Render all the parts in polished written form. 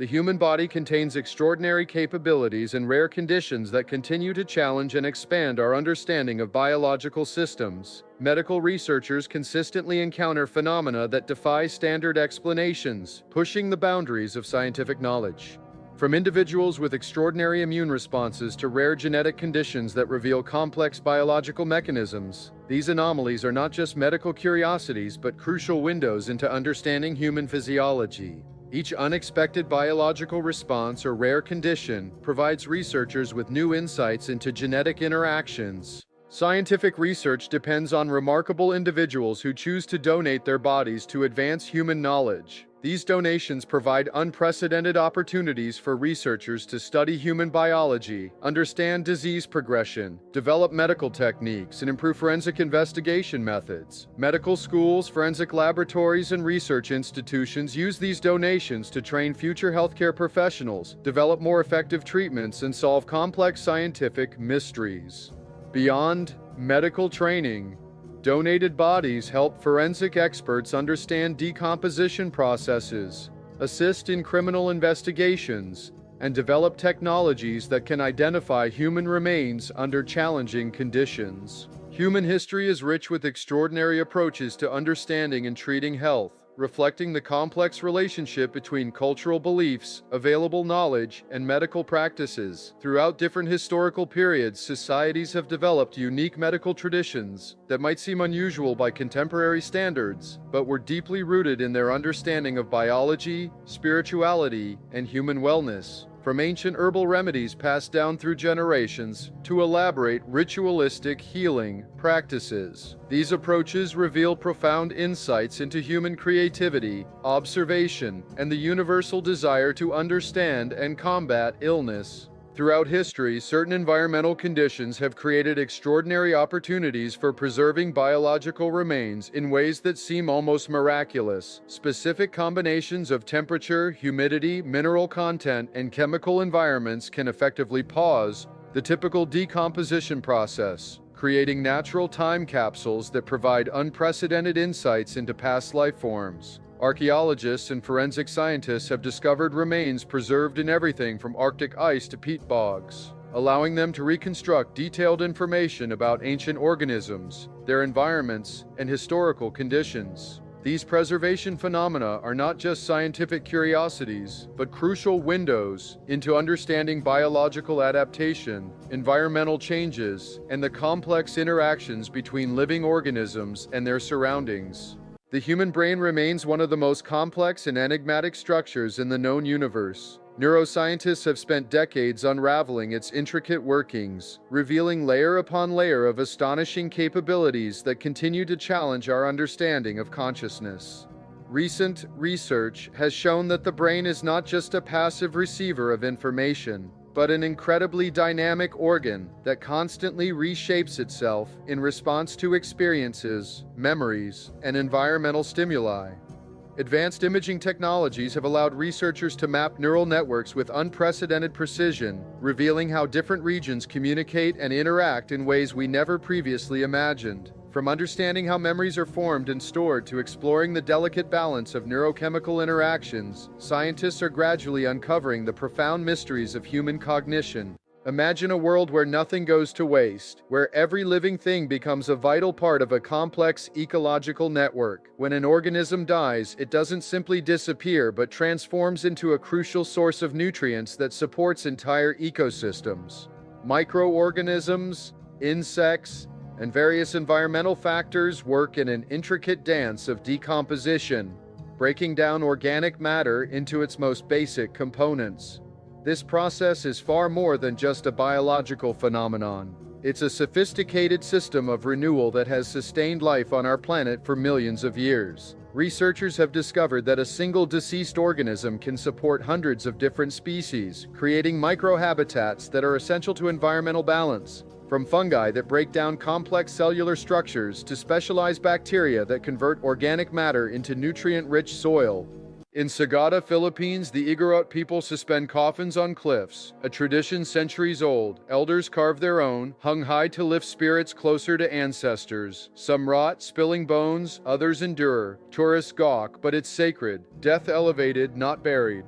The human body contains extraordinary capabilities and rare conditions that continue to challenge and expand our understanding of biological systems. Medical researchers consistently encounter phenomena that defy standard explanations, pushing the boundaries of scientific knowledge. From individuals with extraordinary immune responses to rare genetic conditions that reveal complex biological mechanisms, these anomalies are not just medical curiosities but crucial windows into understanding human physiology. Each unexpected biological response or rare condition provides researchers with new insights into genetic interactions. Scientific research depends on remarkable individuals who choose to donate their bodies to advance human knowledge. These donations provide unprecedented opportunities for researchers to study human biology, understand disease progression, develop medical techniques, and improve forensic investigation methods. Medical schools, forensic laboratories, and research institutions use these donations to train future healthcare professionals, develop more effective treatments, and solve complex scientific mysteries. Beyond medical training, donated bodies help forensic experts understand decomposition processes, assist in criminal investigations, and develop technologies that can identify human remains under challenging conditions. Human history is rich with extraordinary approaches to understanding and treating health, reflecting the complex relationship between cultural beliefs, available knowledge, and medical practices. Throughout different historical periods, societies have developed unique medical traditions that might seem unusual by contemporary standards, but were deeply rooted in their understanding of biology, spirituality, and human wellness. From ancient herbal remedies passed down through generations to elaborate ritualistic healing practices, these approaches reveal profound insights into human creativity, observation, and the universal desire to understand and combat illness. Throughout history, certain environmental conditions have created extraordinary opportunities for preserving biological remains in ways that seem almost miraculous. Specific combinations of temperature, humidity, mineral content, and chemical environments can effectively pause the typical decomposition process, creating natural time capsules that provide unprecedented insights into past life forms. Archaeologists and forensic scientists have discovered remains preserved in everything from Arctic ice to peat bogs, allowing them to reconstruct detailed information about ancient organisms, their environments, and historical conditions. These preservation phenomena are not just scientific curiosities, but crucial windows into understanding biological adaptation, environmental changes, and the complex interactions between living organisms and their surroundings. The human brain remains one of the most complex and enigmatic structures in the known universe. Neuroscientists have spent decades unraveling its intricate workings, revealing layer upon layer of astonishing capabilities that continue to challenge our understanding of consciousness. Recent research has shown that the brain is not just a passive receiver of information, but an incredibly dynamic organ that constantly reshapes itself in response to experiences, memories, and environmental stimuli. Advanced imaging technologies have allowed researchers to map neural networks with unprecedented precision, revealing how different regions communicate and interact in ways we never previously imagined. From understanding how memories are formed and stored to exploring the delicate balance of neurochemical interactions, scientists are gradually uncovering the profound mysteries of human cognition. Imagine a world where nothing goes to waste, where every living thing becomes a vital part of a complex ecological network. When an organism dies, it doesn't simply disappear but transforms into a crucial source of nutrients that supports entire ecosystems. Microorganisms, insects, and various environmental factors work in an intricate dance of decomposition, breaking down organic matter into its most basic components. This process is far more than just a biological phenomenon. It's a sophisticated system of renewal that has sustained life on our planet for millions of years. Researchers have discovered that a single deceased organism can support hundreds of different species, creating microhabitats that are essential to environmental balance. From fungi that break down complex cellular structures to specialized bacteria that convert organic matter into nutrient-rich soil. In Sagada, Philippines, the Igorot people suspend coffins on cliffs, a tradition centuries old. Elders carve their own, hung high to lift spirits closer to ancestors. Some rot, spilling bones, others endure. Tourists gawk, but it's sacred. Death elevated, not buried.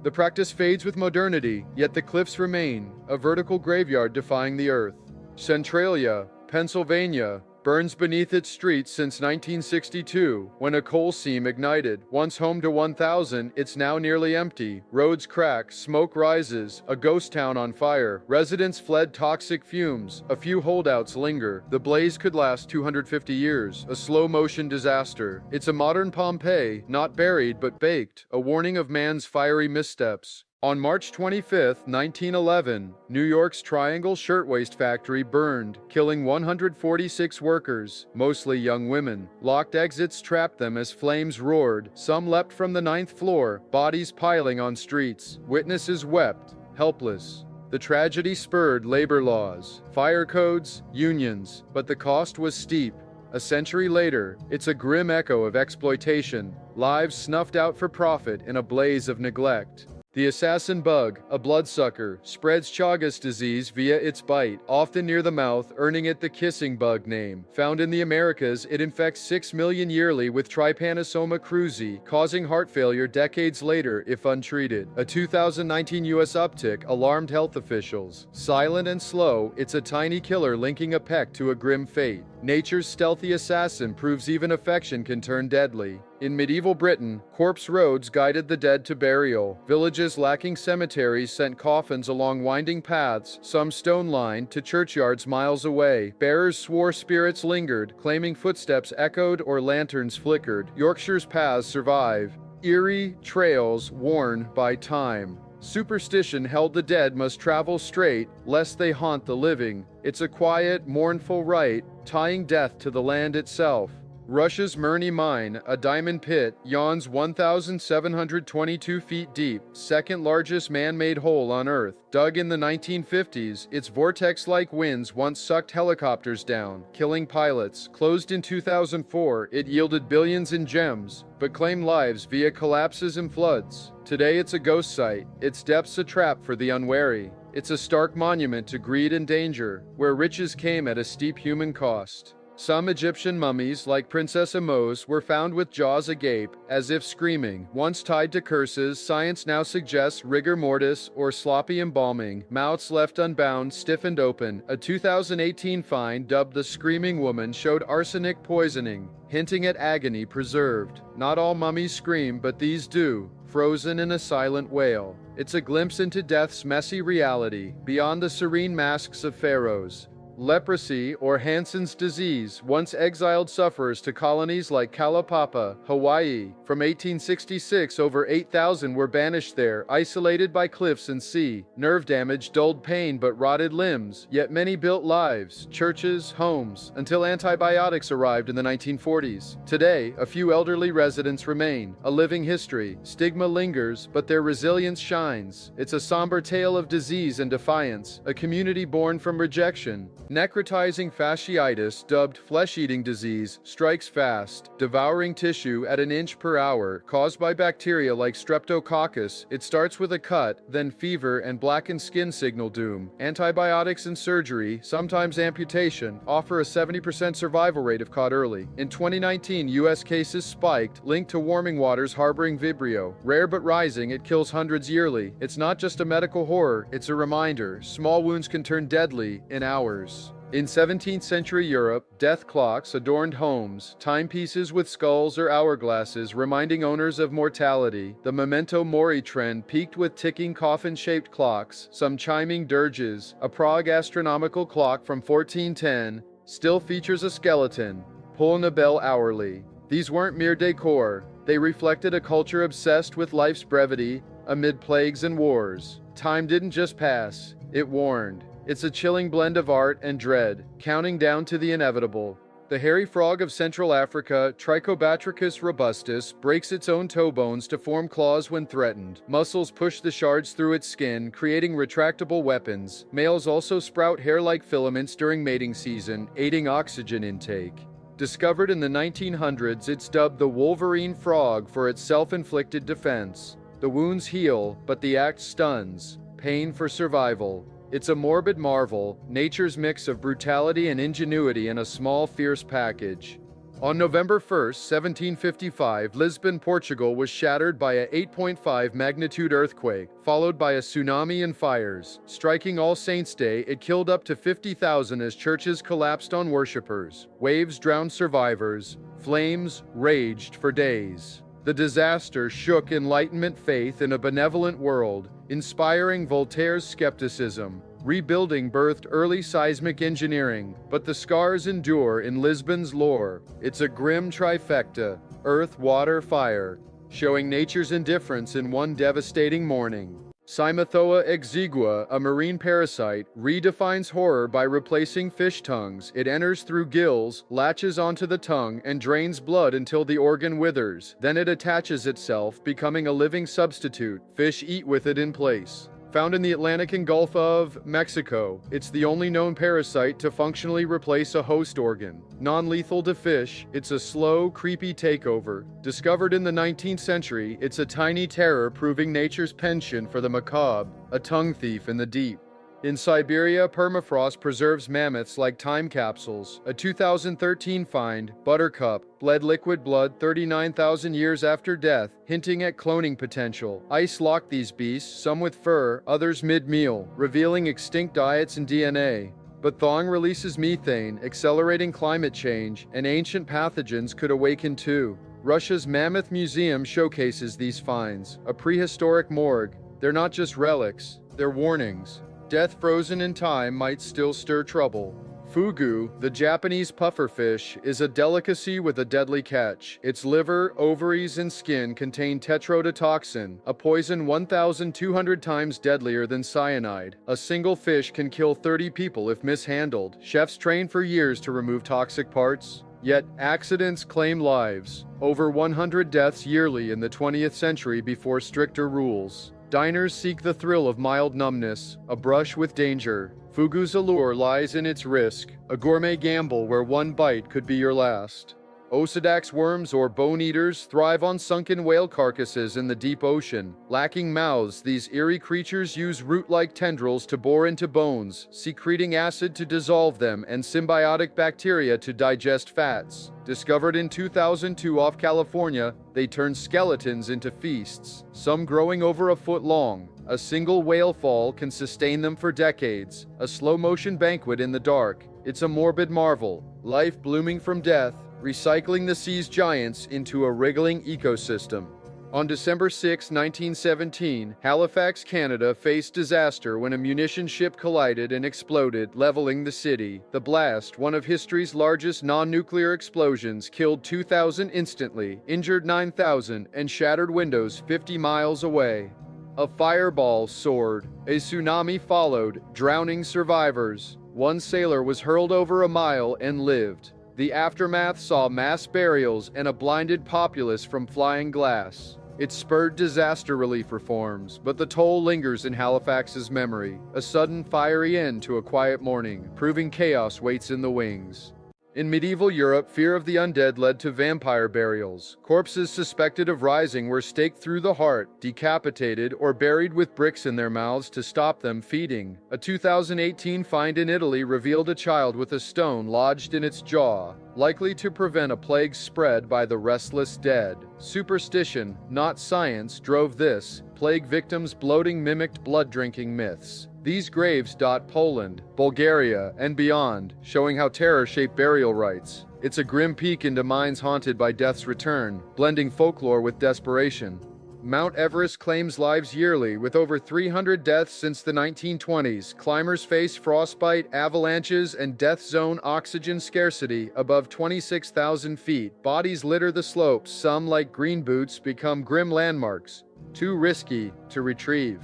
The practice fades with modernity, yet the cliffs remain, a vertical graveyard defying the earth. Centralia, Pennsylvania, burns beneath its streets since 1962, when a coal seam ignited. Once home to 1,000, it's now nearly empty. Roads crack, smoke rises, a ghost town on fire. Residents fled toxic fumes. A few holdouts linger. The blaze could last 250 years, a slow-motion disaster. It's a modern Pompeii, not buried but baked, a warning of man's fiery missteps. On March 25, 1911, New York's Triangle Shirtwaist Factory burned, killing 146 workers, mostly young women. Locked exits trapped them as flames roared. Some leapt from the 9th floor, bodies piling on streets. Witnesses wept, helpless. The tragedy spurred labor laws, fire codes, unions, but the cost was steep. A century later, it's a grim echo of exploitation, lives snuffed out for profit in a blaze of neglect. The assassin bug, a bloodsucker, spreads Chagas disease via its bite, often near the mouth, earning it the kissing bug name. Found in the Americas, it infects 6 million yearly with Trypanosoma cruzi, causing heart failure decades later if untreated. A 2019 U.S. uptick alarmed health officials. Silent and slow, it's a tiny killer linking a peck to a grim fate. Nature's stealthy assassin proves even affection can turn deadly. In medieval Britain, corpse roads guided the dead to burial. Villages lacking cemeteries sent coffins along winding paths, some stone-lined, to churchyards miles away. Bearers swore spirits lingered, claiming footsteps echoed or lanterns flickered. Yorkshire's paths survive, eerie trails worn by time. Superstition held the dead must travel straight, lest they haunt the living. It's a quiet, mournful rite, tying death to the land itself. Russia's Mirny Mine, a diamond pit, yawns 1,722 feet deep, second largest man-made hole on Earth. Dug in the 1950s, its vortex-like winds once sucked helicopters down, killing pilots. Closed in 2004, it yielded billions in gems, but claimed lives via collapses and floods. Today it's a ghost site, its depths a trap for the unwary. It's a stark monument to greed and danger, where riches came at a steep human cost. Some Egyptian mummies, like Princess Amos, were found with jaws agape, as if screaming. Once tied to curses, science now suggests rigor mortis or sloppy embalming. Mouths left unbound, stiffened open. A 2018 find, dubbed the Screaming Woman, showed arsenic poisoning, hinting at agony preserved. Not all mummies scream, but these do, frozen in a silent wail. It's a glimpse into death's messy reality, beyond the serene masks of pharaohs. Leprosy, or Hansen's disease, once exiled sufferers to colonies like Kalaupapa, Hawaii. From 1866, over 8,000 were banished there, isolated by cliffs and sea. Nerve damage dulled pain but rotted limbs, yet many built lives, churches, homes, until antibiotics arrived in the 1940s. Today, a few elderly residents remain, a living history. Stigma lingers, but their resilience shines. It's a somber tale of disease and defiance, a community born from rejection. Necrotizing fasciitis, dubbed flesh-eating disease, strikes fast, devouring tissue at an inch per hour. Caused by bacteria like Streptococcus, it starts with a cut, then fever and blackened skin signal doom. Antibiotics and surgery, sometimes amputation, offer a 70% survival rate if caught early. In 2019, U.S. cases spiked, linked to warming waters harboring Vibrio. Rare but rising, it kills hundreds yearly. It's not just a medical horror, it's a reminder. Small wounds can turn deadly in hours. In 17th century Europe, death clocks adorned homes, timepieces with skulls or hourglasses reminding owners of mortality. The memento mori trend peaked with ticking coffin-shaped clocks, some chiming dirges. A Prague astronomical clock from 1410 still features a skeleton, pulling a bell hourly. These weren't mere decor, they reflected a culture obsessed with life's brevity amid plagues and wars. Time didn't just pass, it warned. It's a chilling blend of art and dread, counting down to the inevitable. The hairy frog of Central Africa, Trichobatrachus robustus, breaks its own toe bones to form claws when threatened. Muscles push the shards through its skin, creating retractable weapons. Males also sprout hair-like filaments during mating season, aiding oxygen intake. Discovered in the 1900s, it's dubbed the Wolverine frog for its self-inflicted defense. The wounds heal, but the act stuns. Pain for survival. It's a morbid marvel, nature's mix of brutality and ingenuity in a small, fierce package. On November 1, 1755, Lisbon, Portugal was shattered by a 8.5 magnitude earthquake, followed by a tsunami and fires. Striking All Saints' Day, it killed up to 50,000 as churches collapsed on worshippers. Waves drowned survivors. Flames raged for days. The disaster shook Enlightenment faith in a benevolent world, inspiring Voltaire's skepticism. Rebuilding birthed early seismic engineering, but the scars endure in Lisbon's lore. It's a grim trifecta: earth, water, fire, showing nature's indifference in one devastating morning. Cymathoa exigua, a marine parasite, redefines horror by replacing fish tongues. It enters through gills, latches onto the tongue, and drains blood until the organ withers. Then it attaches itself, becoming a living substitute. Fish eat with it in place. Found in the Atlantic and Gulf of Mexico, it's the only known parasite to functionally replace a host organ. Non-lethal to fish, it's a slow, creepy takeover. Discovered in the 19th century, it's a tiny terror proving nature's penchant for the macabre, a tongue thief in the deep. In Siberia, permafrost preserves mammoths like time capsules. A 2013 find, Buttercup, bled liquid blood 39,000 years after death, hinting at cloning potential. Ice locked these beasts, some with fur, others mid-meal, revealing extinct diets and DNA. But thawing releases methane, accelerating climate change, and ancient pathogens could awaken too. Russia's Mammoth Museum showcases these finds, a prehistoric morgue. They're not just relics, they're warnings. Death frozen in time might still stir trouble. Fugu, the Japanese pufferfish, is a delicacy with a deadly catch. Its liver, ovaries, and skin contain tetrodotoxin, a poison 1,200 times deadlier than cyanide. A single fish can kill 30 people if mishandled. Chefs train for years to remove toxic parts. Yet, accidents claim lives. Over 100 deaths yearly in the 20th century before stricter rules. Diners seek the thrill of mild numbness, a brush with danger. Fugu's allure lies in its risk, a gourmet gamble where one bite could be your last. Osedax worms or bone eaters thrive on sunken whale carcasses in the deep ocean. Lacking mouths, these eerie creatures use root-like tendrils to bore into bones, secreting acid to dissolve them and symbiotic bacteria to digest fats. Discovered in 2002 off California, they turn skeletons into feasts, some growing over a foot long. A single whale fall can sustain them for decades, a slow-motion banquet in the dark. It's a morbid marvel, life blooming from death, recycling the sea's giants into a wriggling ecosystem. On December 6, 1917, Halifax, Canada faced disaster when a munition ship collided and exploded, leveling the city. The blast, one of history's largest non-nuclear explosions, killed 2,000 instantly, injured 9,000, and shattered windows 50 miles away. A fireball soared. A tsunami followed, drowning survivors. One sailor was hurled over a mile and lived. The aftermath saw mass burials and a blinded populace from flying glass. It spurred disaster relief reforms, but the toll lingers in Halifax's memory. A sudden fiery end to a quiet morning, proving chaos waits in the wings. In medieval Europe, fear of the undead led to vampire burials. Corpses suspected of rising were staked through the heart, decapitated, or buried with bricks in their mouths to stop them feeding. A 2018 find in Italy revealed a child with a stone lodged in its jaw, likely to prevent a plague spread by the restless dead. Superstition, not science, drove this. Plague victims' bloating mimicked blood-drinking myths. These graves dot Poland, Bulgaria, and beyond, showing how terror shaped burial rites. It's a grim peek into minds haunted by death's return, blending folklore with desperation. Mount Everest claims lives yearly, with over 300 deaths since the 1920s. Climbers face frostbite, avalanches, and death zone oxygen scarcity above 26,000 feet. Bodies litter the slopes, some, like green boots, become grim landmarks, too risky to retrieve.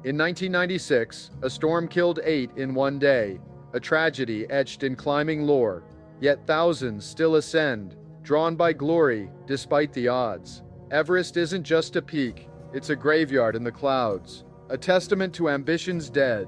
In 1996, a storm killed 8 in one day, a tragedy etched in climbing lore. Yet thousands still ascend, drawn by glory despite the odds. Everest isn't just a peak, it's a graveyard in the clouds, a testament to ambition's dead.